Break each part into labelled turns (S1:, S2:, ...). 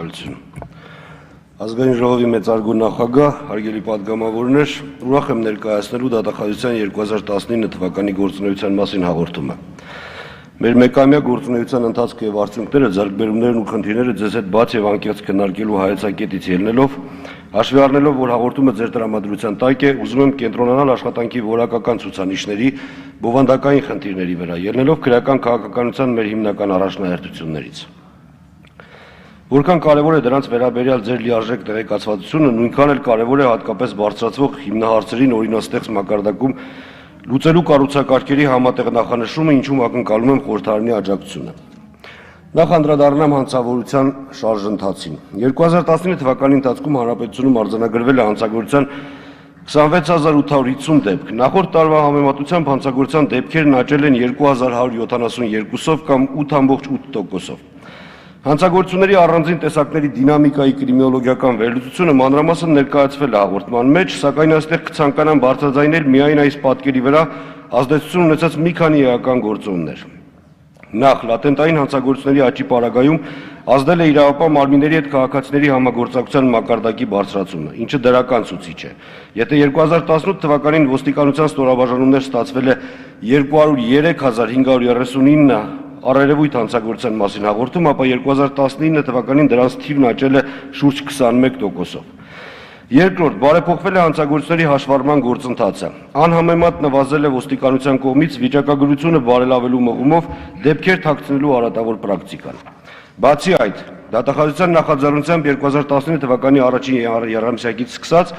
S1: Շնորհակալություն։ Ազգային ժողովի մեծարգո նախագահ, հարգելի պատգամավորներ, ուրախ եմ ներկայացնելու դատախազության 2019 թվականի գործունեության մասին հաղորդումը։ Մեր մեկամյա գործունեության ընթացքը եւ արդյունքները, ձեռքբերումներն ու խնդիրները ձեզ հետ բաց եւ անկեղծ քննարկելու հայեցակետից ելնելով, հաշվի առնելով, որ հաղորդումը ձեր տրամադրության տակ է, ուզում եմ կենտրոնանալ աշխատանքի որակական ցուցանիշների, բովանդակային խնդիրների վրա, ելնելով քրեական քաղաքականության մեր հիմնական առաջնահերթություններից։ Որքան կարևոր է դրանց վերաբերյալ ձեր լիարժեք տեղեկացվածությունը, նույնքան էլ կարևոր է հատկապես բարձրացվող հիմնահարցերին օրինաստեղծ մակարդակում լուծելու կառուցակարգերի համատեղ նախանշումը, ինչում ակնկալում եմ խորհրդարանի աջակցությունը։ Նախ անդրադառնամ հանցավորության շարժընթացին։ 2019 թվականի ընթացքում հանրապետությունում արձանագրվել է հանցագործության 26850 դեպք։ Նախորդ տարվա համեմատությամբ հանցագործության դեպքերն աճել են 2172-ով կամ 8.8%-ով։ Հանցագործությունների առանձին տեսակների դինամիկայի կրիմինոլոգիական վերլուծությունը մանրամասն ներկայացվել է հաղորդման մեջ, սակայն այստեղ կցանկանամ բարձրաձայնել միայն այս պատկերի վրա ազդեցություն ունեցած մի քանի էական գործոններ։ Նախ, լատենտային հանցագործությունների աճի պարագայում ազդել է իրավապահ մարմինների հետ քաղաքացիների համագործակցության մակարդակի բարձրացումը, ինչը դրական ցուցիչ է։ Եթե 2018 թվականին ոստիկանության ստորաբաժանումներ ստացվել է 203539 առերևույթ հանցագործության մասին հաղորդում, ապա 2019 թվականին դրանց թիվն աճել է շուրջ 21%-ով։ Երկրորդ, բարեփոխվել է հանցագործությունների հաշվառման գործընթացը։ Անհամեմատ նվազել է ոստիկանության կողմից վիճակագրությունը բարելավելու մղումով դեպքեր թաքցնելու արատավոր պրակտիկան։ Բացի այդ, դատախազության նախաձեռնությամբ 2019 թվականի առաջին եռամսյակից սկսած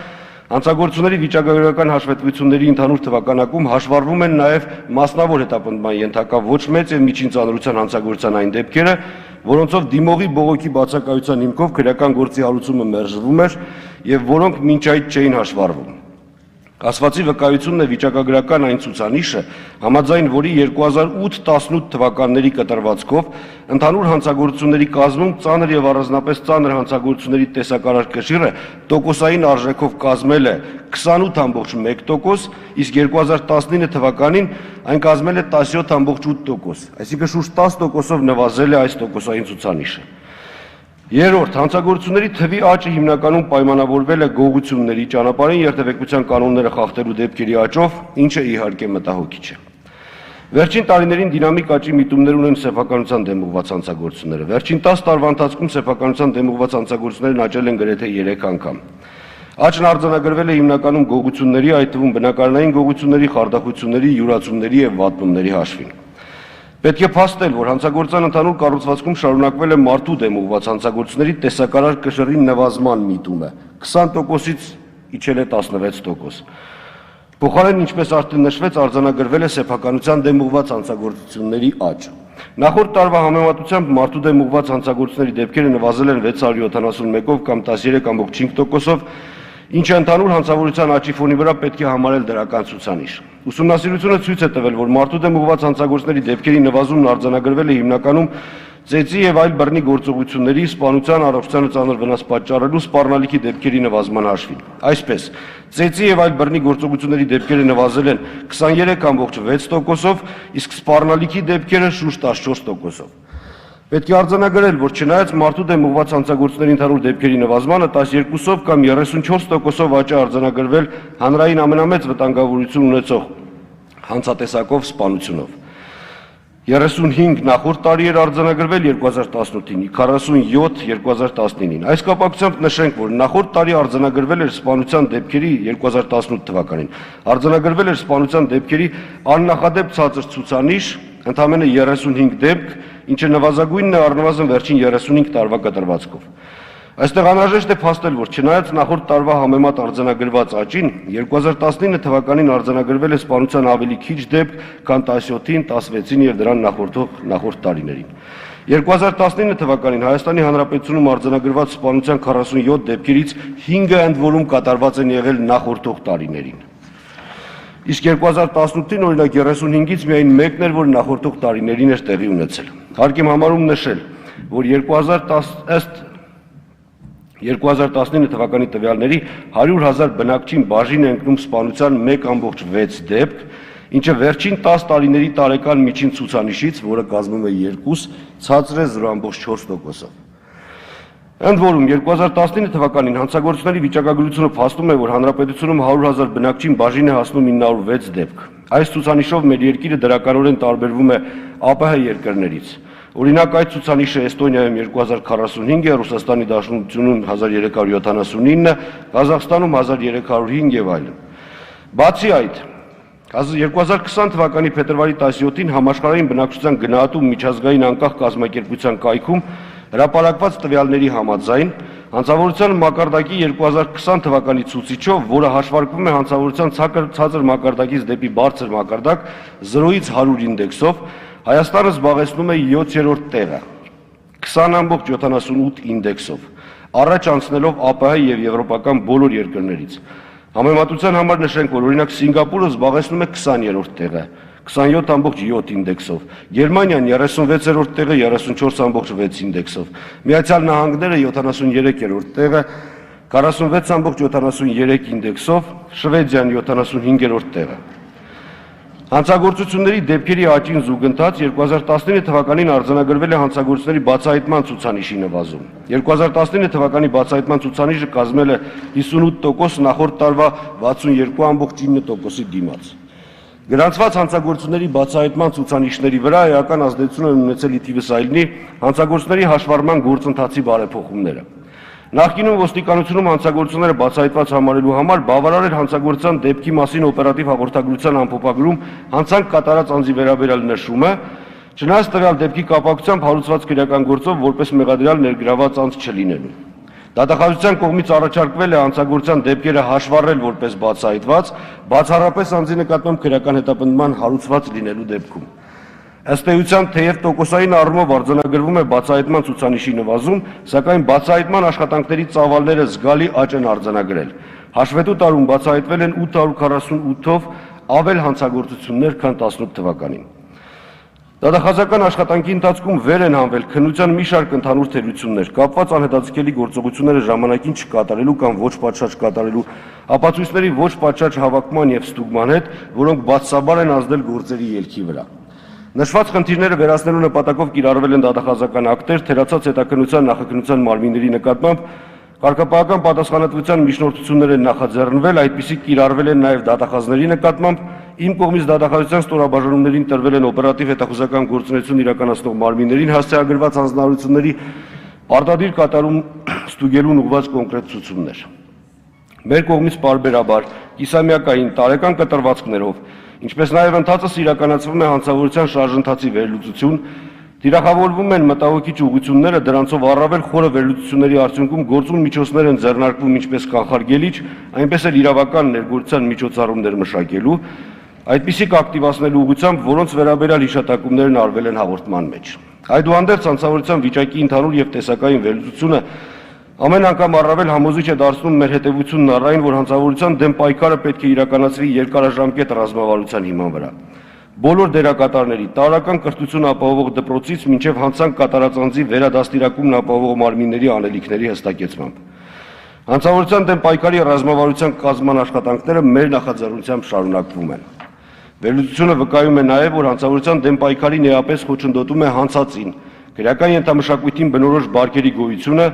S1: հանցագործությունների վիճակագրական հաշվետվությունների ընդհանուր թվականակում հաշվառվում են նաև մասնավոր հետապնդման ենթակա ոչ մեծ եւ միջին ծանրության հանցագործության այն դեպքերը, որոնցով դիմողի բողոքի բացակայության հիմքով քրեական գործի հարուցումը մերժվում էր եւ որոնք մինչ այդ չէին հաշվառվում։ Ասվածի վկայությունն է վիճակագրական այն ցուցանիշը, համաձայն որի 2008-18 թվականների կտրվածքով ընդհանուր հանցագործությունների կազմում ծանր եւ առանձնապես ծանր հանցագործությունների տեսակարար կշիռը տոկոսային արժեքով կազմել է 28.1%, իսկ 2019 թվականին այն կազմել է 17.8%, այսինքն շուրջ 10%-ով նվազել է այս տոկոսային ցուցանիշը։ Երրորդ, հանցագործությունների թվի աճը հիմնականում պայմանավորվել է գողությունների, ճանապարհային երթևեկության կանոնները խախտելու դեպքերի աճով, ինչը իհարկե մտահոգիչ է։ Վերջին տարիներին դինամիկ աճի միտումներ ունեն սեփականության դեմ ուղղված հանցագործությունները։ Վերջին 10 տարվա ընթացքում սեփականության դեմ ուղղված հանցագործություններն աճել են գրեթե 3 անգամ։ Աճն արձանագրվել է հիմնականում գողությունների, այդ թվում բնակարանային գողությունների, խարդախությունների, յուրացումների եւ վատնումների հաշվին։ Պետք է փաստել, որ հանցագործության ընդհանուր կառուցվածքում շարունակվել է մարդու դեմ ուղղված հանցագործությունների տեսակարար կշռի նվազման միտումը, 20%-ից իջել է 16%։ Փոխարենն, ինչպես արդեն նշվեց, արձանագրվել է սեփականության դեմ ուղղված հանցագործությունների աճ։ Նախորդ տարվա համեմատությամբ մարդու դեմ ուղղված հանցագործությունների դեպքերը նվազել են 671-ով կամ 13.5%-ով, ինչը ընդհանուր հանցավորության աճի ֆոնի վրա պետք է համարել դրական ցուցանիշ։ Ուսումնասիրությունը ցույց է տվել, որ մարդու դեմ ուղղված հանցագործությունների դեպքերի նվազումն արձանագրվել է հիմնականում ծեծի եւ այլ բռնի գործողությունների, սպանության, առողջությանը ծանր վնաս պատճառելու, սպառնալիքի դեպքերի նվազման հաշվին։ Այսպես, ծեծի եւ այլ բռնի գործողությունների դեպքերը նվազել են 23.6%-ով, իսկ սպառնալիքի դեպքերը շուրջ 14%-ով։ Պետք է արձանագրել, որ չնայած մարդու դեմ ուղղված հանցագործությունների ընդհանուր դեպքերի նվազմանը 12%-ով կամ 34%-ով աճ է արձանագրվել հանրային ամենամեծ վտանգավորություն ունեցող հանցատեսակով սպանությունով։ 35 նախորդ տարի էր արձանագրվել 2018-ին, 47 2019-ին։ Այս կապակցությամբ նշենք, որ նախորդ տարի արձանագրվել էր սպանության դեպքերի 2018 թվականին։ Արձանագրվել էր սպանության դեպքերի աննախադեպ ցածր ցուցանիշ, ընդամենը 35 դեպք, ինչը նվազագույնն է առնվազն վերջին 35 տարվա կտրվածքով։ Այստեղ անհրաժեշտ է փաստել, որ չնայած նախորդ տարվա համեմատ արձանագրված աճին, 2019 թվականին արձանագրվել է սպանության ավելի քիչ դեպք, քան 17-ին, 16-ին եւ դրան նախորդ տարիներին։ 2019 թվականին Հայաստանի Հանրապետությունում արձանագրված սպանության 47 դեպքերից 5-ը ընդ որում կատարված են եղել նախորդող տարիներին։ Իսկ 2018-ին օրինակ 35-ից միայն մեկն էր, որ նախորդող տարիներին էր տեղի ունեցել։ Հարկ եմ համարում նշել, որ 2019 թվականի տվյալների 100,000 բնակչին բաժին է ընկնում սպանության 1.6 դեպք, ինչը վերջին 10 տարիների տարեկան միջին ցուցանիշից, որը կազմում է 2, ցածր է 0.4%-ով։ Ընդ որում 2019 թվականին հանցագործությունների վիճակագրությունը փաստում է, որ հանրապետությունում 100,000 բնակչին բաժին է հասնում 906 դեպք։ Այս ցուցանիշով մեր երկիրը դրականորեն տարբերվում է ԱՊՀ երկրներից։ Օրինակ այդ ցուցանիշը Էստոնիայում 2045 է, Ռուսաստանի Դաշնությունում 1379, Ղազախստանում 1305 եւ այլն։ Բացի այդ, 2020 թվականի փետրվարի 17-ին համաշխարհային բնակչության գնահատում միջազգային անկախ կազմակերպության կայքում հրապարակված տվյալների համաձայն հանցավորության մակարդակի 2020 թվականի ցուցիչով, որը հաշվարկվում է հանցավորության ցածր մակարդակից դեպի բարձր մակարդակ 0-ից 100 ինդեքսով, Հայաստանը զբաղեցնում է 7-րդ տեղը 20.78 ինդեքսով, առաջ անցնելով ԱՊՀ եւ եվրոպական բոլոր երկրներից։ Համեմատության համար նշենք, որ օրինակ Սինգապուրը զբաղեցնում է 20-րդ տեղը 27.7 ինդեքսով, Գերմանիան 36-րդ տեղը 34.6 ինդեքսով, Միացյալ Նահանգները 73-րդ տեղը 46.73 ինդեքսով, Շվեդիան 75-րդ տեղը։ Հանցագործությունների դեպքերի աճին զուգընթաց 2019 թվականին արձանագրվել է հանցագործությունների բացահայտման ցուցանիշի նվազում։ 2019 թվականի բացահայտման ցուցանիշը կազմել է 58% նախորդ տարվա 62.9%-ի դիմաց։ Գրանցված հանցագործությունների բացահայտման ցուցանիշների վրա էական ազդեցություն են ունեցել ի թիվս այլնի հանցագործությունների հաշվառման գործընթացի բարեփոխումները։ Նախկինում ոստիկանությունում հանցագործությունները բացահայտված համարելու համար բավարար էր հանցագործության դեպքի մասին օպերատիվ հաղորդագրության ամփոփագրում հանցանք կատարած անձի վերաբերյալ նշումը, չնայած տվյալ դեպքի կապակցությամբ հարուցված քրեական գործով որպես մեղադրյալ ներգրաված անձ չլինելու։ Դատախազության կողմից առաջարկվել է հանցագործության դեպքերը հաշվառել որպես բացահայտված, բացառապես անձի նկատմամբ քրեական հետապնդման հարուցված լինելու դեպքում։ Ըստ էության, թեև տոկոսային առումով արձանագրվում է բացահայտման ցուցանիշի նվազում, սակայն բացահայտման աշխատանքների ծավալները զգալի աճ են արձանագրել։ Հաշվետու տարում բացահայտվել են 848-ով ավել հանցագործություններ, քան 18 թվականին։ Դատախազական աշխատանքի ընթացքում վեր են հանվել քննության մի շարք ընդհանուր թերություններ, կապված անհետաձգելի գործողությունները ժամանակին չկատարելու կամ ոչ պատշաճ կատարելու, ապացույցների ոչ պատշաճ հավաքման եւ ստուգման հետ, որոնք բացասաբար են ազդել գործերի ելքի վրա։ Նշված խնդիրները վերացնելու նպատակով կիրառվել են դատախազական ակտեր, թերացած հետաքննության նախաքննության մարմինների նկատմամբ կարգապահական պատասխանատվության միջնորդություններ են նախաձեռնվել, այդպիսիք կիրառվել են նաև դատախազների նկատմամբ, իմ կողմից դատախազության ստորաբաժանումներին տրվել են օպերատիվ հետախուզական գործունեություն իրականացնող մարմիններին հասցեագրված հանձնարարությունների պարտադիր կատարում ստուգելուն ուղղված կոնկրետ ցուցումներ։ Մեր կողմից պարբերաբար կիսամյակային տարեկան կտրվածքներով, ինչպես նաև ընթացս իրականացվում է հանցավորության շարժընթացի վերլուծություն, թիրախավորվում են մտահոգիչ ուղղությունները, դրանցով առավել խորը վերլուծությունների արդյունքում գործուն միջոցներ են ձեռնարկվում ինչպես կանխարգելիչ, այնպես էլ իրավական ներգործության միջոցառումներ մշակելու, այդպիսիք ակտիվացնելու ուղղությամբ, որոնց վերաբերյալ հիշատակումներն արվել են հաղորդման մեջ։ Այդուհանդերձ հանցավորության վիճակի ընդհանուր եւ տեսակային վերլուծությունը ամեն անգամ առավել համոզիչ է դարձնում մեր հետևությունն առ այն, որ հանցավորության դեմ պայքարը պետք է իրականացվի երկարաժամկետ ռազմավարության հիման վրա։ Բոլոր դերակատարների տարրական կրթություն ապահովող դպրոցից մինչև հանցանք կատարած անձի վերադաստիարակումն ապահովող մարմինների անելիքների հստակեցմամբ։ Հանցավորության դեմ պայքարի ռազմավարության կազմման աշխատանքները մեր նախաձեռնությամբ շարունակվում են։ Վերլուծությունը վկայում է նաև, որ հանցավորության դեմ պայքարին էապես խոչընդոտում է հանցածին, քրեական ենթամշակույթին բնորոշ բարքերի գոյությունը,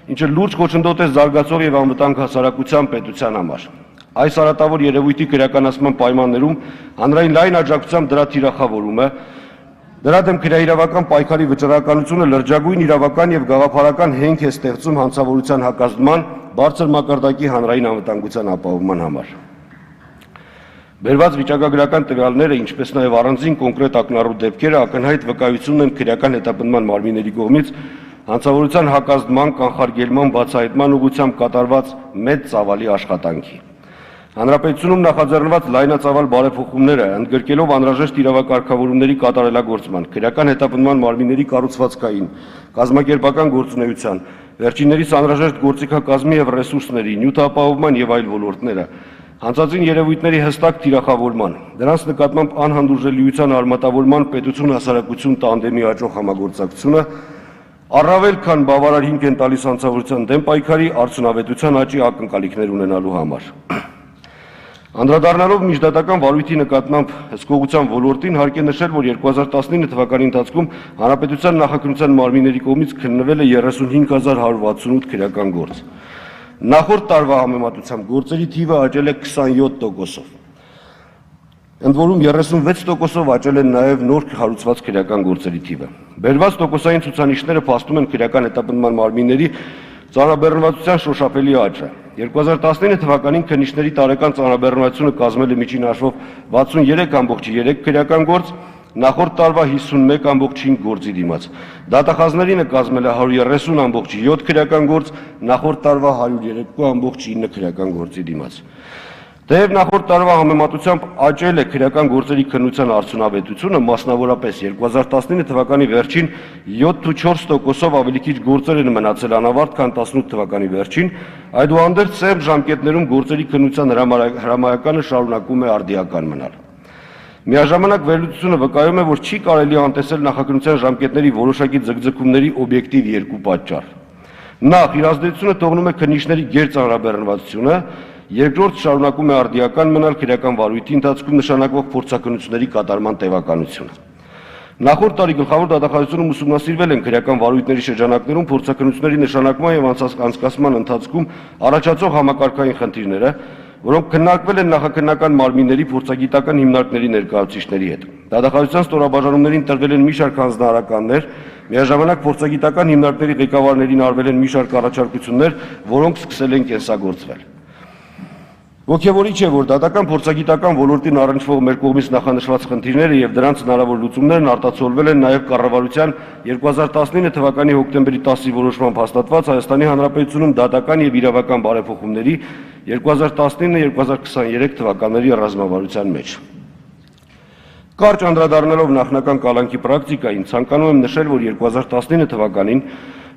S1: ինչը լուրջ խոչընդոտ է զարգացող եւ անվտանգ հասարակության պետության համար։ Այս արատավոր երևույթի քրեականացման պայմաններում հանրային լայն աջակցությամբ դրա թիրախավորումը, դրա դեմ քրեաիրավական պայքարի վճռականությունը լրջագույն իրավական եւ գաղափարական հենք է ստեղծում հանցավորության հակազդման, բարձր մակարդակի հանրային անվտանգության ապահովման համար։ Բերված վիճակագրական տվյալները, ինչպես նաև առանձին կոնկրետ ակնառու դեպքերը ակնհայտ վկայություն են քրեական հետապնդման մարմինների կողմից հանցավորության հակազդման, կանխարգելման, բացահայտման ուղղությամբ կատարված մեծ ծավալի աշխատանքի։ Հանրապետությունում նախաձեռնված լայնածավալ բարեփոխումները, ընդգրկելով անհրաժեշտ իրավակարգավորումների կատարելագործման, քրեական հետապնդման մարմինների կառուցվածքային, կազմակերպական գործունեության, վերջիններիս անհրաժեշտ գործիքակազմի եւ ռեսուրսների, նյութապահովման եւ այլ ոլորտները, հանցածին երևույթների հստակ թիրախավորման, դրանց նկատմամբ անհանդուրժելիության արմատավորման պետություն-հասարակություն տանդեմի աճող համագործակցությունը առավել քան բավարար հիմք են տալիս հանցավորության դեմ պայքարի արդյունավետության աճի ակնկալիքներ ունենալու համար։ Անդրադառնալով միջդատական վարույթի նկատմամբ հսկողության ոլորտին, հարկ է նշել, որ 2019 թվականի ընթացքում Հանրապետության նախաքննության մարմինների կողմից քննվել է 35168 քրեական գործ։ Նախորդ տարվա համեմատությամբ գործերի թիվը աճել է 27%-ով։ Ընդ որում 36%-ով աճել են նաև նոր հարուցված քրեական գործերի թիվը։ Բերված տոկոսային ցուցանիշները փաստում են քրեական հետապնդման մարմինների ծանրաբեռնվածության շոշափելի աճը։ 2019 թվականին քննիչների տարեկան ծանրաբեռնվածությունը կազմել է միջին հաշվով 63.3 քրեական գործ, նախորդ տարվա 51.5 գործի դիմաց։ Դատախազներին կազմել է 130.7 քրեական գործ, նախորդ տարվա 102.9 քրեական գործի դիմաց։ Թեև նախորդ տարվա համեմատությամբ աճել է քրեական գործերի քննության արդյունավետությունը, մասնավորապես 2019 թվականի վերջին 7.4%-ով ավելի քիչ գործեր են մնացել անավարտ, քան 18 թվականի վերջին, այդուհանդերձ սերտ ժամկետներում գործերի քննության հրամայականը շարունակում է արդիական մնալ։ Միաժամանակ վերլուծությունը վկայում է, որ չի կարելի անտեսել նախաքննության ժամկետների որոշակի ձգձգումների օբյեկտիվ երկու պատճառ։ Նախ, իր ազդեցությունը թողնում է քննիչների գերծանրաբեռնվածությունը, երկրորդ շարունակում է արդիական մնալ քրեական վարույթի ընթացքում նշանակվող փորձաքննությունների կատարման տևականությունը։ Նախորդ տարի գլխավոր դատախազությունում ուսումնասիրվել են քրեական վարույթների շրջանակներում փորձաքննությունների նշանակման եւ անցկացման ընթացքում առաջացող համակարգային խնդիրները, որոնք քննարկվել են նախաքննական մարմինների փորձագիտական հիմնարկների ներկայացուցիչների հետ։ Դատախազության ստորաբաժանումներին տրվել են մի շարք հանձնարարականներ, միաժամանակ փորձագիտական հիմնարկների ղեկավարներին արվել են մի շարք առաջարկություններ, որոնք սկսել են կենսագործվել։ Ոգևորիչ է, որ դատական փորձագիտական ոլորտին առնչվող մեր կողմից նախանշված խնդիրները եւ դրանց հնարավոր լուծումներն արտացոլվել են նաեւ կառավարության 2019 թվականի հոկտեմբերի 10-ի որոշմամբ հաստատված Հայաստանի Հանրապետությունում դատական եւ իրավական բարեփոխումների 2019-2023 թվականների ռազմավարության մեջ։ Կարճ անդրադառնալով նախնական կալանքի պրակտիկային, ցանկանում եմ նշել, որ 2019 թվականին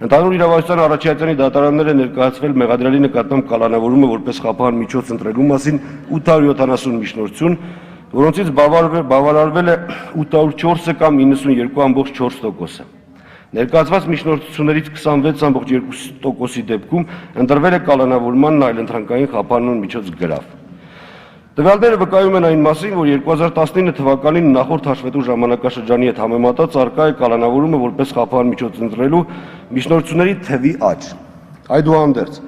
S1: Ընդհանուր իրավասության առաջայցյանի դատարանները ներկայացվել մեղադրյալի նկատմամբ կալանավորումը որպես խափան միջոց ընտրելու մասին 870 միջնորդություն, որոնցից բավարարվել է 804-ը կամ 92.4%-ը։ Ներկայացված միջնորդություններից 26.2%-ի դեպքում ընտրվել է կալանավորմանն այլընտրանքային խափանուն միջոց գրավ։ Տվյալները վկայում են այն մասին, որ 2019 թվականին նախորդ հաշվետու ժամանակաշրջանի հետ համեմատած առկա է կալանավորումը որպես խափան միջոց ընտրելու միջնորդությունների թվի աճ։ Այդուհանդերձ,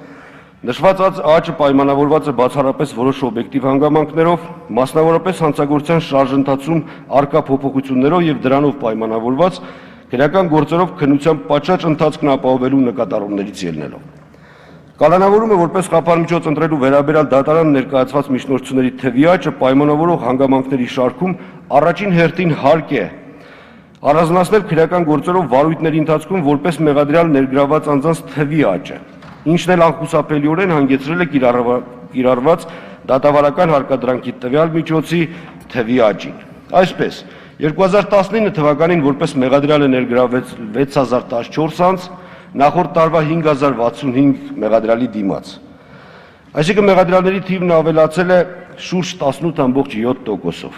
S1: նշված աճը պայմանավորված է բացառապես որոշ օբյեկտիվ հանգամանքներով, մասնավորապես հանցագործության շարժընթացում առկա փոփոխություններով եւ դրանով պայմանավորված քրեական գործերով քննության պատշաճ ընթացքն ապահովելու նկատառումներից ելնելով։ Կալանավորումը որպես խափան միջոց ընտրելու վերաբերյալ դատարան ներկայացված միջնորդությունների թվի աճը պայմանավորող հանգամանքների շարքում առաջին հերթին հարկ է առանձնացնել քրեական գործերով վարույթների ընթացքում որպես մեղադրյալ ներգրավված անձանց թվի աճը, ինչն էլ անխուսափելիորեն հանգեցրել է կիրառված դատավարական հարկադրանքի տվյալ միջոցի թվի աճին։ Այսպես, 2019 թվականին որպես մեղադրյալ է ներգրավվեց 6014 անձ, նախորդ տարվա 5065 մեղադրյալի դիմաց։ Այսինքն մեղադրյալների թիվն ավելացել է շուրջ 18.7%-ով։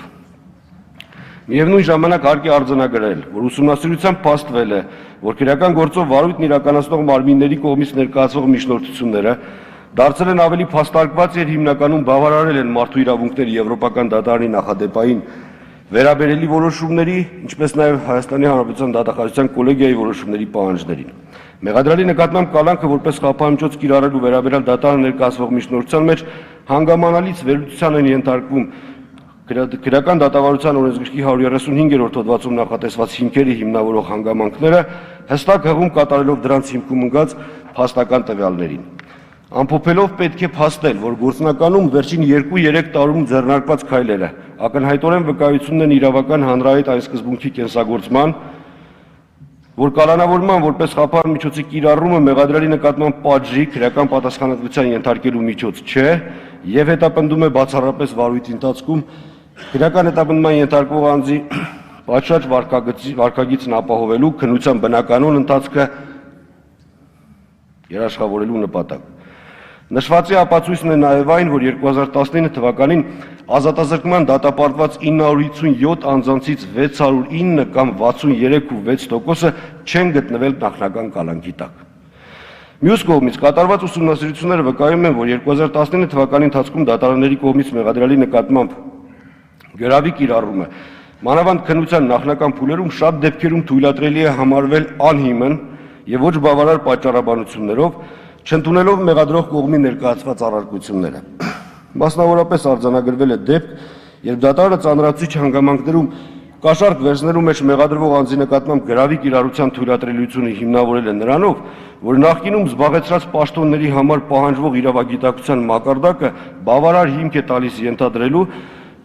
S1: Միևնույն ժամանակ հարկ է արձանագրել, որ ուսումնասիրությամբ փաստվել է, որ քրեական գործով վարույթն իրականացնող մարմինների կողմից ներկայացվող միջնորդությունները դարձել են ավելի փաստարկված եւ հիմնականում բավարարել են մարդու իրավունքների եվրոպական դատարանի նախադեպային վերաբերելի որոշումների, ինչպես նաև Հայաստանի Հանրապետության դատախազության կոլեգիայի որոշումների պահանջներին։ Մեղադրյալի նկատմամբ կալանքը որպես խափանմիջոց կիրառելու վերաբերյալ դատարան ներկայացվող միջնորդության մեջ հանգամանալից վերլուծության են ենթարկվում քրեական դատավարության օրենսգրքի 135-րդ հոդվածում նախատեսված հիմքերի հիմնավորող հանգամանքները հստակ հղում կատարելով դրանց հիմքում ընկած փաստական տվյալներին։ Ամփոփելով պետք է փաստել, որ գործնականում վերջին 2-3 տարում ձեռնարկված քայլերը ակնհայտորեն վկայությունն են իրավական հանրահայտ այն սկզբունքի կենսագործման, որ կալանավորման որպես խափան միջոցի կիրառումը մեղադրյալի նկատմամբ պատժի քրեական պատասխանատվության ենթարկելու միջոց չէ եւ հետապնդում է բացառապես վարույթի ընթացքում քրեական հետապնդման ենթարկվող անձի պատշաճ վարքագիծն ապահովելու քննության բնականոն ընթացքը երաշխավորելու նպատակ։ Նշվածի ապացույցն է նաև այն, որ 2019 թվականին ազատազրկման դատապարտված 957 անձանցից 609 կամ 63.6%-ը չեն գտնվել նախնական կալանքի տակ։ Մյուս կողմից կատարված ուսումնասիրությունները վկայում են, որ 2019 թվականի ընթացքում դատարանների կողմից մեղադրյալի նկատմամբ գրավի կիրառումը մանավանդ քննության նախնական փուլերում շատ դեպքերում թույլատրելի է համարվել անհիմն եւ ոչ բավարար պատճառաբանություններով, չընդունելով մեղադրող կողմի ներկայացված առարկությունները։ Մասնավորապես արձանագրվել է դեպք, երբ դատարանը ծանրացուցիչ հանգամանքներում կաշառք վերցնելու մեջ մեղադրվող անձի նկատմամբ գրավի կիրառության թույլատրելիությունը հիմնավորել է նրանով, որ նախկինում զբաղեցրած պաշտոնների համար պահանջվող իրավագիտակցության մակարդակը բավարար հիմք է տալիս ենթադրելու,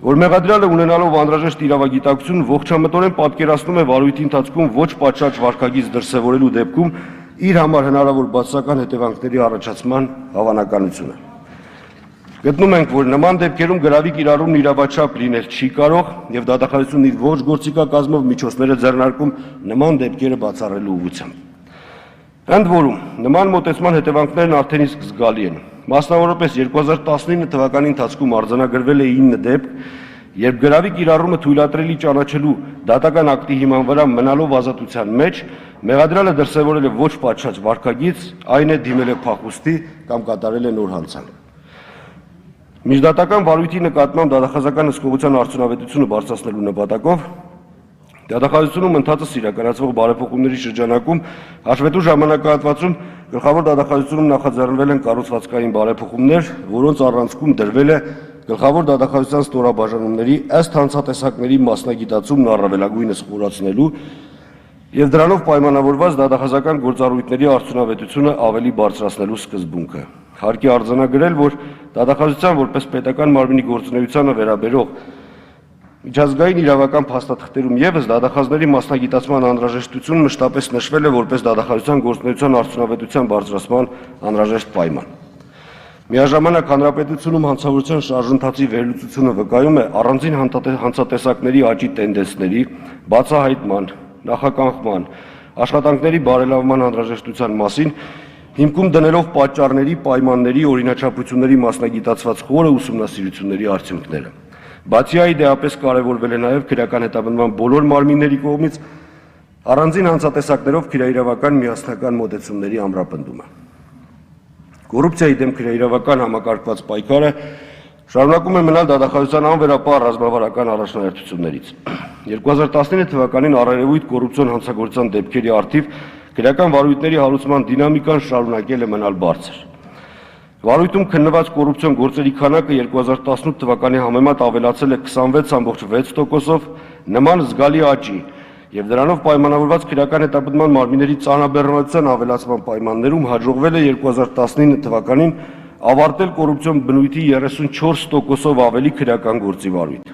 S1: որ մեղադրյալը ունենալով անհրաժեշտ իրավագիտակցություն ողջամտորեն պատկերացնում է վարույթի ընթացքում ոչ պատշաճ վարքագիծ դրսևորելու դեպքում իր համար հնարավոր բացասական հետևանքների առաջացման հավանականությունը։ Գտնում ենք, որ նման դեպքերում գրավի կիրառումն իրավաչափ լինել չի կարող եւ դատախազությունն իր ոչ գործիքակազմով միջոցներ է ձեռնարկում նման դեպքերը բացառելու ուղղությամբ։ Ընդ որում, նման մոտեցման հետևանքներն արդեն իսկ զգալի են։ Մասնավորապես 2019 թվականի ընթացքում արձանագրվել է 9 դեպք, երբ գրավի կիրառումը թույլատրելի ճանաչելու դատական ակտի հիման վրա մնալով ազատության մեջ, մեղադրյալը դրսևորել է ոչ պատշաճ վարքագիծ, այն է դիմել է փախուստի կամ կատարել է նոր հանցանք։ Միջդատական վարույթի նկատմամբ դատախազական հսկողության արդյունավետությունը բարձրացնելու նպատակով դատախազությունում ընթացս իրականացվող բարեփոխումների շրջանակում հաշվետու ժամանակահատվածում գլխավոր դատախազությունում նախաձեռնվել են կառուցվածքային բարեփոխումներ, որոնց առանցքում դրվել է գլխավոր դատախազության ստորաբաժանումների ըստ հանցատեսակների մասնագիտացումն առավելագույնս խորացնելու եւ դրանով պայմանավորված դատախազական գործառույթների արդյունավետությունը ավելի բարձրացնելու սկզբունքը։ Հարկ է արձանագրել, որ դատախազության որպես պետական մարմնի գործունեությանը վերաբերող միջազգային իրավական փաստաթղթերում եւս դատախազների մասնագիտացման անհրաժեշտությունը մշտապես նշվել է որպես դատախազության գործունեության արդյունավետության բարձրացման անհրաժեշտ պայման։ Միաժամանակ հանրապետությունում հանցավորության շարժընթացի վերլուծությունը վկայում է առանձին հանցատեսակների աճի տենդենսների, բացահայտման, նախականխման, աշխատանքների բարելավման անհրաժեշտության մասին, հիմքում դնելով պատճառների, պայմանների, օրինաչափությունների մասնագիտացված խորը ուսումնասիրությունների արդյունքները։ Բացի այդ, դեպս կարևորվել է նաև քրեական հետապնդման բոլոր մարմինների կողմից առանձին հանցատեսակներով քրեաիրավական միասնական մոտեցումների ամրապնդումը։ Կոռուպցիայի դեմ քրեաիրավական համակարգված պայքարը շարունակում է մնալ դատախազության անվերապահ ռազմավարական առաջնահերթություններից։ 2019 թվականին առերևույթ կոռուպցիոն հանցագործության դեպքերի առթիվ քրեական վարույթների հարուցման դինամիկան շարունակել է մնալ բարձր։ Վարույթում քննված կոռուպցիոն գործերի քանակը 2018 թվականի համեմատ ավելացել է 26.6%-ով, նման զգալի աճի եւ դրանով պայմանավորված քրեական հետապնդման մարմինների ծանրաբեռնվածության ավելացման պայմաններում հաջողվել է 2019 թվականին ավարտել կոռուպցիոն բնույթի 34%-ով ավելի քրեական գործի վարույթ։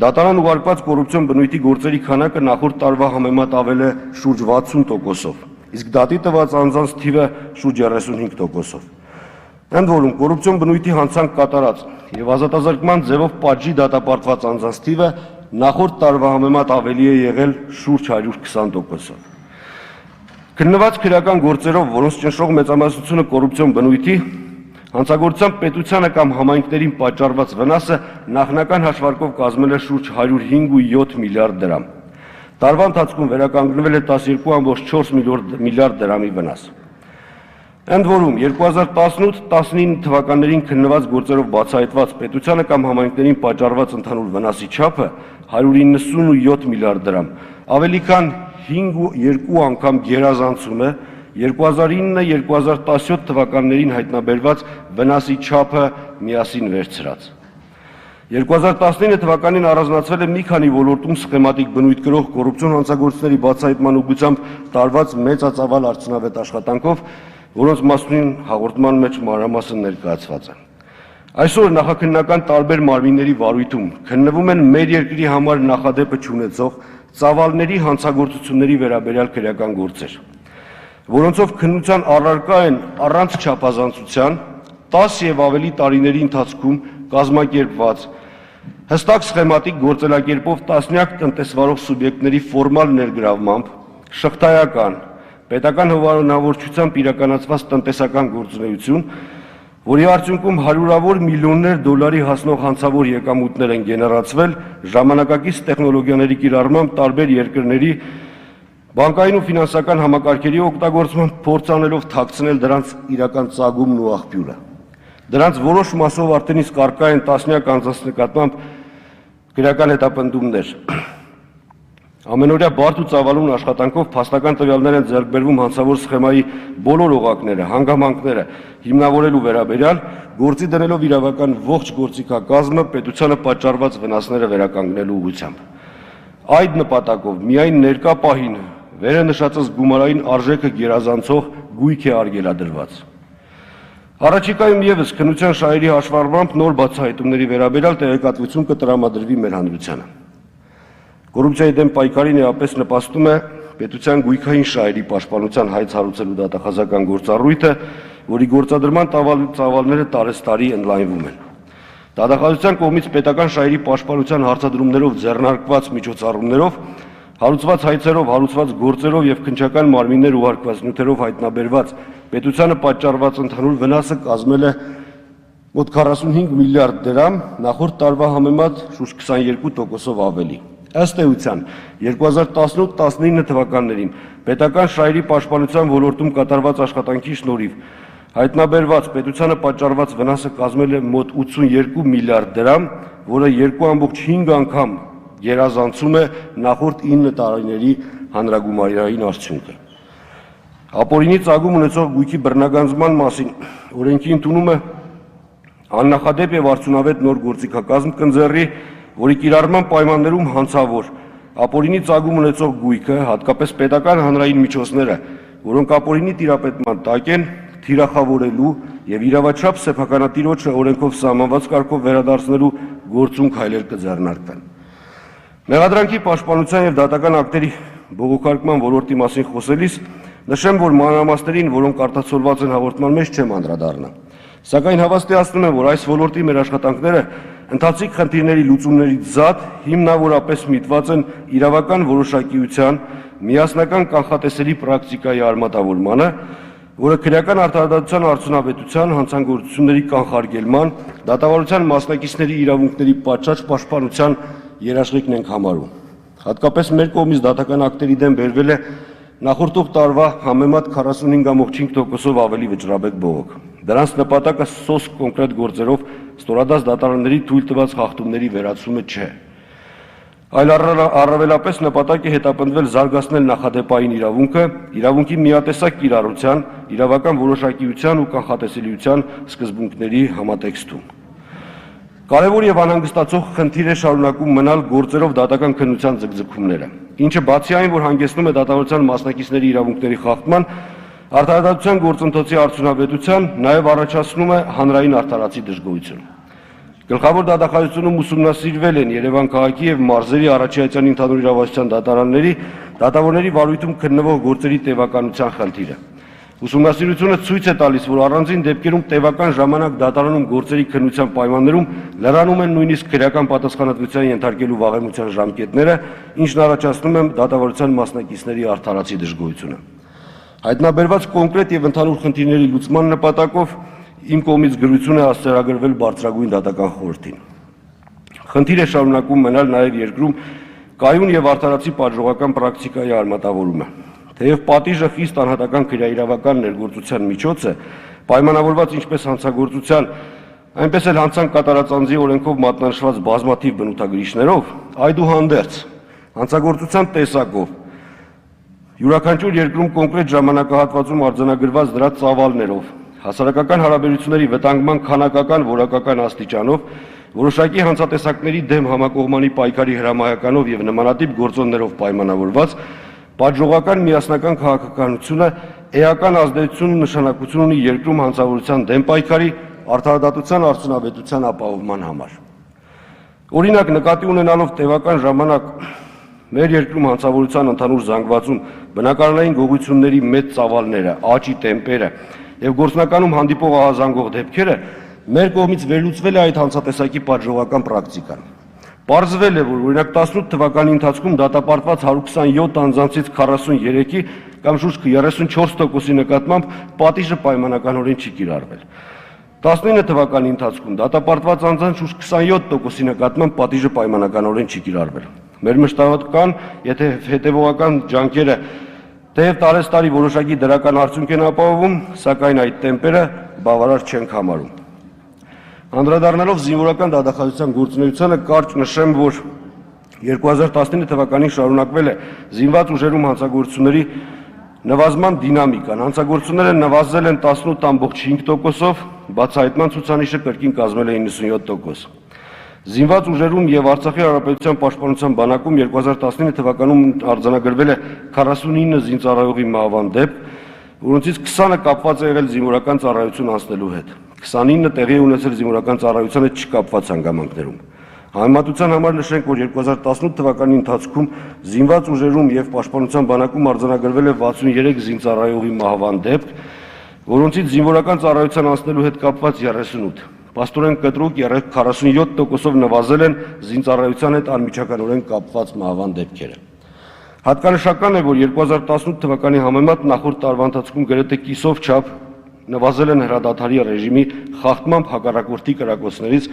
S1: Դատարան ուղարկված կոռուպցիոն բնույթի գործերի քանակը նախորդ տարվա համեմատ ավել է շուրջ 60%-ով, իսկ դատի տված անձանց թիվը շուրջ 35%-ով։ Ընդ որում, կոռուպցիոն բնույթի հանցանք կատարած եւ ազատազրկման ձևով պատժի դատապարտված անձանց թիվը նախորդ տարվա համեմատ ավելի է եղել շուրջ 120%-ով։ Քննված քրեական գործերով, որոնց ճնշող մեծամասնությունը կոռուպցիոն բնույթի, հանցագործության պետությանը կամ համայնքներին պատճառված վնասը նախնական հաշվարկով կազմել է շուրջ 105.7 միլիարդ դրամ։ Տարվա ընթացքում վերականգնվել է 12.4 միլիարդ դրամի վնաս։ Ընդ որում 2018-19 թվականներին քննված գործերով բացահայտված պետությանը կամ համայնքներին պատճառված ընդհանուր վնասի չափը 197 միլիարդ դրամ, ավելի քան 5.2 անգամ գերազանցում է 2009-2017 թվականներին հայտնաբերված վնասի չափը միասին վերցրած։ 2019 թվականին առանձնացվել է մի քանի ոլորտում սխեմատիկ բնույթ կրող կոռուպցիոն հանցագործությունների բացահայտման ուղղությամբ տարված մեծածավալ արդյունավետ աշխատանքով, որոնց մասին հաղորդման մեջ մանրամասն ներկայացված են։ Այսօր նախաքննական տարբեր մարմինների վարույթում քննվում են մեր երկրի համար նախադեպը չունեցող ծավալների հանցագործությունների վերաբերյալ քրեական գործեր, որոնցով քննության առարկա են առանց չափազանցության 10 եւ ավելի տարիների ընթացքում կազմակերպված հստակ սխեմատիկ գործելակերպով տասնյակ տնտեսվարող սուբյեկտների ֆորմալ ներգրավմամբ շղթայական պետական հովանավորչությամբ իրականացված տնտեսական գործունեություն, որի արդյունքում հարյուրավոր միլիոններ դոլարի հասնող հանցավոր եկամուտներ են գեներացվել ժամանակակից տեխնոլոգիաների կիրառմամբ տարբեր երկրների Բանկային ու ֆինանսական համակարգերի օգտագործման փորձ անելով թաքցնել դրանց իրական ծագումն ու աղբյուրը։ Դրանց որոշ մասով արդեն իսկ առկա են տասնյակ անձանց նկատմամբ քրեական հետապնդումներ։ Ամենօրյա բարդ ու ծավալուն աշխատանքով փաստական տվյալներ են ձեռք բերվում հանցավոր սխեմայի բոլոր օղակները, հանգամանքները հիմնավորելու վերաբերյալ, գործի դնելով իրավական ողջ գործիքակազմը պետությանը պատճառված վնասները վերականգնելու ուղղությամբ։ Այդ նպատակով միայն ներկա պահին վերը նշածած գումարային արժեքը գերազանցող գույք է արգելադրված։ Առաջիկայում ևս քննության շահերի հաշվառմամբ նոր բացահայտումների վերաբերյալ տեղեկատվություն կտրամադրվի մեր հանրությանը։ Կոռուպցիայի դեմ պայքարին էապես նպաստում է պետության գույքային շահերի պաշտպանության հայց հարուցելու դատախազական գործառույթը, որի գործադրման ծավալները տարեստարի ընդլայնվում են։ Դատախազության կողմից պետական շահերի պաշտպանության հարցադրումներով ձեռնարկված միջոցառումներով, հարուցված հայցերով, հարուցված գործերով եւ քննչական մարմիններ ուղարկված նյութերով հայտնաբերված պետությանը պատճառված ընդհանուր վնասը կազմել է մոտ 45 միլիարդ դրամ, նախորդ տարվա համեմատ շուրջ 22%-ով ավելի։ Ըստ էության 2018-19 թվականներին պետական շահերի պաշտպանության ոլորտում կատարված աշխատանքի շնորհիվ հայտնաբերված պետությանը պատճառված վնասը կազմել է մոտ 82 միլիարդ դրամ, որը 2.5 անգամ գերազանցում է նախորդ 9 տարիների հանրագումարային արդյունքը։ Ապօրինի ծագում ունեցող գույքի բռնագանձման մասին օրենքի ընդունումը աննախադեպ եւ արդյունավետ նոր գործիքակազմ կընձեռի, որի կիրառման պայմաններում հանցավոր ապօրինի ծագում ունեցող գույքը, հատկապես պետական հանրային միջոցները, որոնք ապօրինի տիրապետման տակ են, թիրախավորելու եւ իրավաչափ սեփականատիրոջը օրենքով սահմանված կարգով վերադարձնելու գործուն քայլեր կձեռնարկվեն։ Մեղադրանքի պաշտպանության եւ դատական ակտերի բողոքարկման ոլորտի մասին խոսելիս նշեմ, որ մանրամասներին, որոնք արտացոլված են հաղորդման մեջ, չեմ անդրադառնա։ Սակայն հավաստիացնում եմ, որ այս ոլորտի մեր աշխատանքները ընթացիկ խնդիրների լուծումներից զատ հիմնավորապես միտված են իրավական որոշակիության, միասնական կանխատեսելի պրակտիկայի արմատավորմանը, որը քրեական արդարադատության արդյունավետության, հանցագործությունների կանխարգելման, դատավարության մասնակիցների իրավունքների պատշաճ պաշտպանության երաշխիքն ենք համարում։ Հատկապես մեր կողմից դատական ակտերի դեմ բերվել է նախորդող տարվա համեմատ 45.5%-ով ավելի վճռաբեկ բողոք։ Դրանց նպատակը սոսկ կոնկրետ գործերով ստորադաս դատարանների թույլ տված խախտումների վերացումը չէ, այլ առավելապես նպատակ է հետապնդվել զարգացնել նախադեպային իրավունքը, իրավունքի միատեսակ կիրառության, իրավական որոշակիության ու կանխատեսելիության սկզբունքների համատեքստում։ Կարևոր եւ անհանգստացող խնդիր է շարունակում մնալ գործերով դատական քննության ձգձգումները, ինչը բացի այն, որ հանգեցնում է դատավարության մասնակիցների իրավունքների խախտման, արդարադատության գործընթացի արդյունավետության, նաև առաջացնում է հանրային արդարացի դժգոհություն։ Գլխավոր դատախազությունում ուսումնասիրվել են Երևան քաղաքի եւ մարզերի Արաչյացյանի ընդհանուր իրավասության դատարանների դատավորների վարույթում քննվող գործերի տևականության խնդիրը։ Ուսումնասիրությունը ցույց է տալիս, որ առանձին դեպքերում տևական ժամանակ դատարանում գործերի քննության պայմաններում լրանում են նույնիսկ քրեական պատասխանատվության ենթարկելու վաղեմության ժամկետները, ինչն առաջացնում է դատավարության մասնակիցների արդարացի դժգոհությունը։ Հայտնաբերված կոնկրետ եւ ընդհանուր խնդիրների լուծման նպատակով իմ կողմից գրություն է հասցեագրվել բարձրագույն դատական խորհրդին։ Խնդիր է շարունակում մնալ նաեւ երկրում կայուն եւ արդարացի պատժողական պրակտիկայի արմատավորումը։ Թեև պատիժը խիստ անհատական քրեաիրավական ներգործության միջոց է, պայմանավորված ինչպես հանցագործության, այնպես էլ հանցանք կատարած անձի օրենքով մատնանշված բազմաթիվ բնութագրիչներով, այդուհանդերձ հանցագործության տեսակով յուրաքանչյուր երկրում կոնկրետ ժամանակահատվածում արձանագրված դրա ծավալներով, հասարակական հարաբերությունների վտանգման քանակական որակական աստիճանով, որոշակի հանցատեսակների դեմ համակողմանի պայքարի հրամայականով եւ նմանատիպ գործոններով պայմանավորված պատժողական միասնական քաղաքականությունը էական ազդեցություն ու նշանակություն ունի երկրում հանցավորության դեմ պայքարի, արդարադատության արդյունավետության ապահովման համար։ Օրինակ, նկատի ունենալով տևական ժամանակ մեր երկրում հանցավորության ընդհանուր զանգվածում բնակարանային գողությունների մեծ ծավալները, աճի տեմպերը եւ գործնականում հանդիպող ահազանգող դեպքերը մեր կողմից վերլուծվել է այդ հանցատեսակի պատժողական պրակտիկան։ Պարզվել է, որ օրինակ 18 թվականի ընթացքում դատապարտված 127 անձանցից 43-ի կամ շուրջ 34%-ի նկատմամբ պատիժը պայմանականորեն չի կիրառվել։ 19 թվականի ընթացքում դատապարտված անձանց շուրջ 27%-ի նկատմամբ պատիժը պայմանականորեն չի կիրառվել։ Մեր մշտական, եթե հետևողական ջանքերը թեև տարեստարի որոշակի դրական արդյունք են ապահովում, սակայն այդ տեմպերը բավարար չենք համարում։ Անդրադառնալով զինվորական դատախազության գործունեությանը կարճ նշեմ, որ 2019 թվականին շարունակվել է զինված ուժերում հանցագործությունների նվազման դինամիկան, հանցագործությունները նվազել են 18.5%-ով, բացահայտման ցուցանիշը կրկին կազմել է 97%։ Զինված ուժերում և Արցախի Հանրապետության պաշտպանության բանակում 2019 թվականում արձանագրվել է 49 զինծառայողի մահվան դեպք, որոնցից 20-ը կապված է եղել զինվորական ծառայություն անցնելու հետ, 29-ը տեղի է ունեցել զինվորական ծառայության հետ չկապված հանգամանքներում։ Համեմատության համար նշենք, որ 2018 թվականի ընթացքում զինված ուժերում և պաշտպանության բանակում արձանագրվել է 63 զինծառայողի մահվան դեպք, որոնցից զինվորական ծառայության անցնելու հետ կապված 38, Պաստորեն կտրուկ 47%-ով նվազել են զինծառայության հետ անմիջականորեն կապված մահվան դեպքերը։ Հատկանշական է, որ 2018 թվականի համեմատ նախորդ տարվա ընթացքում գրեթե կիսով չափ նվազել են հրադադարի ռեժիմի խախտմամբ հակառակորդի կրակոցներից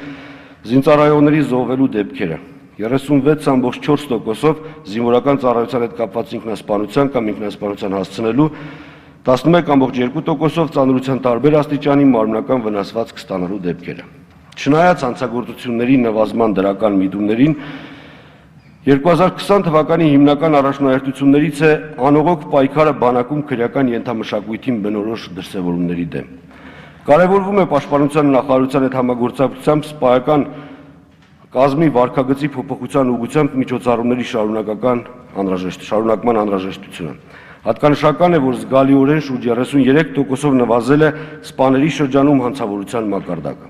S1: զինծառայողների զոհվելու դեպքերը։ 36.4%-ով զինվորական ծառայության հետ կապված ինքնասպանության կամ ինքնասպանության հասցնելու, 11.2%-ով ծանրության տարբեր աստիճանի մարմնական վնասվածք ստանալու դեպքերը։ Չնայած հանցագործությունների նվազման դրական միտումներին, 2020 թվականի հիմնական առաջնահերթություններից է անողոք պայքարը բանակում քրեական ենթամշակույթին բնորոշ դրսևորումների դեմ։ Կարևորվում է պաշտպանության նախարարության հետ համագործակցությամբ սպայական կազմի վարքագծի փոփոխության ուղղությամբ միջոցառումների շարունակման անհրաժեշտությունը։ Հատկանշական է, որ զգալիորեն շուրջ 33%-ով նվազել է սպաների շրջանում հանցավորության մակարդակը։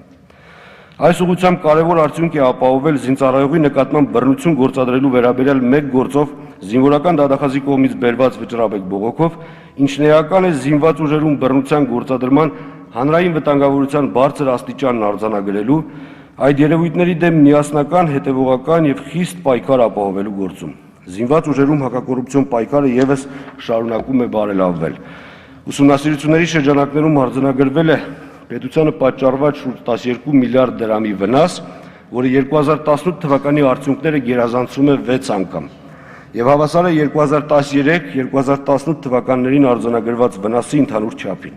S1: Այս ուղղությամբ կարևոր արդյունք է ապահովել զինծառայողի նկատմամբ բռնություն գործադրելու վերաբերյալ մեկ գործով զինվորական դատախազի կողմից բերված վճռաբեկ բողոքով, ինչն էական է զինված ուժերում բռնության գործադրման հանրային վտանգավորության բարձր աստիճանն արձանագրելու, այդ երևույթների դեմ միասնական, հետևողական և խիստ պայքար ապահովելու գործում։ Զինված ուժերում հակակոռուպցիոն պայքարը ևս շարունակում է բարելավվել։ Ուսումնասիրությունների շրջանակներում արձանագրվել է պետությանը պատճառված շուրջ 12 միլիարդ դրամի վնաս, որը 2018 թվականի արդյունքները գերազանցում է 6 անգամ, և հավասար է 2013-2018 թվականներին արձանագրված վնասի ընդհանուր չափին։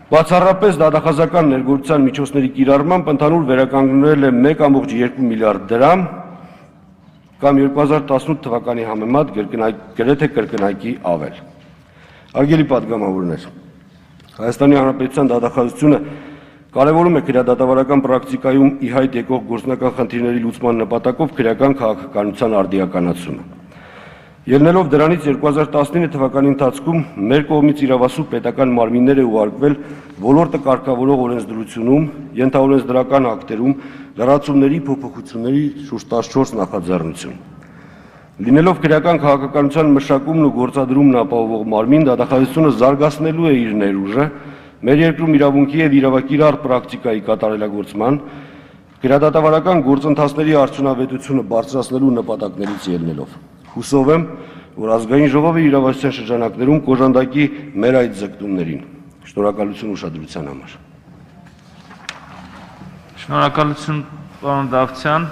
S1: Բացառապես դատախազական ներգործության միջոցների կիրառմամբ ընդհանուր վերականգնվել է 1.2 միլիարդ դրամ, կամ 2018 թվականի համեմատ գրեթե կրկնակի ավել։ Հարգելի պատգամավորներ, Հայաստանի Հանրապետության դատախազությունը կարևորում է քրեադատավարական պրակտիկայում ի հայտ եկող գործնական խնդիրների լուծման նպատակով քրեական քաղաքականության արդիականացումը։ Ելնելով դրանից 2019 թվականի ընթացքում մեր կողմից իրավասու պետական մարմիններ է ուղարկվել ոլորտը կարգավորող օրենսդրությունում, ենթաօրենսդրական ակտերում, լրացումների, փոփոխությունների շուրջ 14 նախաձեռնություն։ Լինելով քրեական քաղաքականության մշակումն ու գործադրումն ապահովող մարմին, դատախազությունը զարգացնելու է իր ներուժը մեր երկրում իրավունքի և իրավակիրառ պրակտիկայի կատարելագործման, քրեադատավարական գործընթացների արդյունավետությունը բարձրացնելու նպատակներից ելնելով։ Հուսով եմ, որ ազգային ժողովը իրավասության շրջանակներում կօժանդակի մեր այդ ձգտումներին։ Շնորհակալություն ուշադրության համար։
S2: Շնորհակալություն, պարոն Դավթյան։